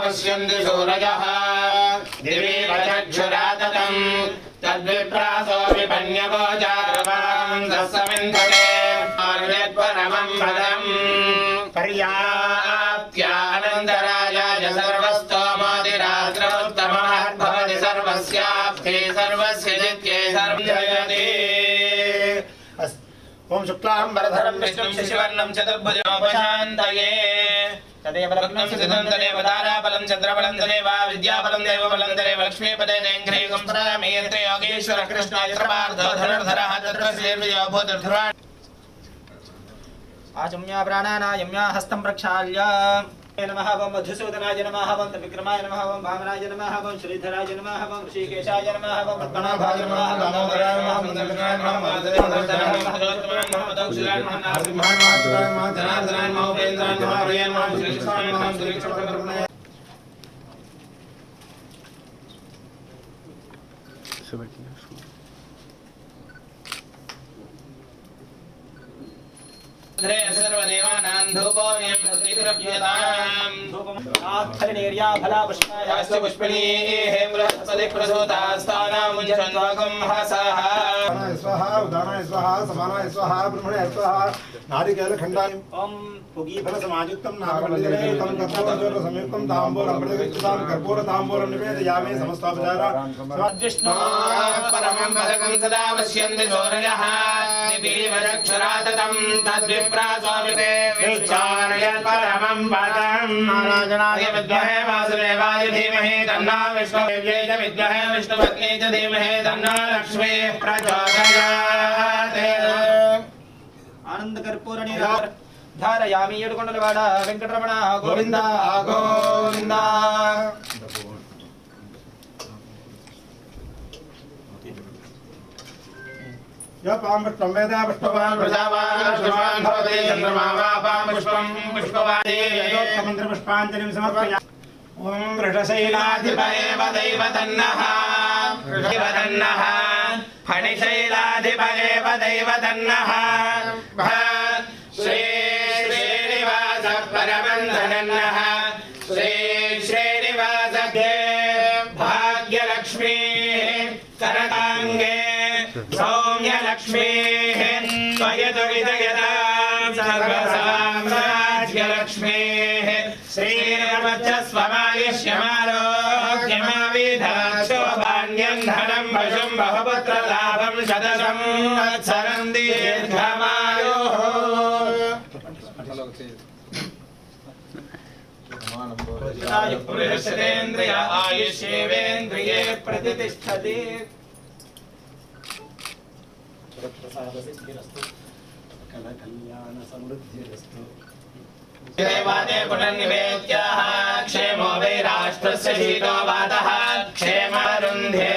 पश्यन्ति सूरजः दिवीव चक्षुराततम् तद्विप्रासो विपन्यगोचारवां तस्समिन्धते आर्यत्परमं पदम् पर्याप्त्यानन्तरायाय सर्वस्तोमोदिरात्रमुत्तमः भवति सर्वस्याप्ते सर्वस्य नित्ये सर्वं जयति। ओम शुक्लांबरधरं विष्णुं शशिवर्णं चतुर्भुजमुपशान्तये तदेव लग्नं सिद्धं तदेव ताराबलं चन्द्रबलं तदेव विद्याबलं देवबलं तदेव लक्ष्मीपदे नेङ्घ्रियुगं प्रमेयते योगेश्वर कृष्णाय सर्वार्धो धनुर्धरः तत्र श्रीर्विजयो भूतर्ध्रुवान् आचम्या प्राणानायम्या हस्तं प्रक्षाल्य नमः ओम मधुसूदनाय नमः ओम त्रिविक्रमाय नमः ओम वामनाय नमः ओम श्रीधराय नमः ओम ऋषिकेशाय नमः ओम पद्मनाभाय नमः ओम दामोदराय नमः ओम दक्षिणाय नमः ओम माधवाय नमः ओम दक्षिणाय नमः नारसिंहाय नमः जनार्दनाय नमः उपेन्द्राय नमः हरये नमः श्रीकृष्णाय नमः श्रीकृष्णपरब्रह्मणे सर्वदेवानां धूपोऽयं प्रतिद्रव्यतां धूपमात्थर्णीर्या फला पुष्पायाश्च पुष्पिणीः बृहस्पति प्रसूतास्तानां मुञ्चन्त्वागं हसः स्वाहा उदानाय स्वाहा समानाय स्वाहा ब्रह्मणे स्वाहा नारिकेलखण्डाय ॐ पुगीफलसमायुक्तं नागवल्लितं कर्पूरसंयुक्तं ताम्बूलं प्रतिगच्छतां कर्पूरताम्बूलं निवेदयामि समस्तोपचारा विष्णो परमं पदकं सदा पश्यन्ति सूरजः दिवीव चक्षुराततं तद्विप्रासोऽपिते विचारयत् परमं पदम् नारायणाय विद्महे वासुदेवाय धीमहि तन्नो विष्णुदेव्यै च विद्महे विष्णुपत्न्यै च धीमहि तन्नो लक्ष्मीः प्रचोदयात् आनन्दकर्पूरणि धारयामि येडुकोंडलवाड वेंकटरमण गोविंद गोविंद यपां पुष्पं वेदा पुष्पवान् प्रजावान् पुष्पवान् भवति चन्द्रमा वापां पुष्पं पुष्पवादी वेदोक्तमन्त्रपुष्पाञ्जलिं समर्पयामि ॐ वृषशैलाधिपये वदैव तन्नः वृषैवतन्नः फणिशैलाधिपये वदैव तन्नः श्री श्रीनिवासः परमन्धनन्नः श्री श्रीनिवासते भाग्यलक्ष्मीः करताङ्गे सौम्यलक्ष्मीः त्वयतु विजयतां सर्वसाम्राज्यलक्ष्मीः श्रीरमच्छस्वमायुष्यमारोग्यमाविधाक्षोभान्यं धनं वशं बहुपुत्रलाभं शतशं वत्सरं दीर्घमायुः आयुर्पुरुषेन्द्रिय आयुष्येवेन्द्रिये प्रतिष्ठति देवादे पुनर्निवेद्याः क्षेमो वै राष्ट्रस्य शीतो वातः क्षेमरुन्धे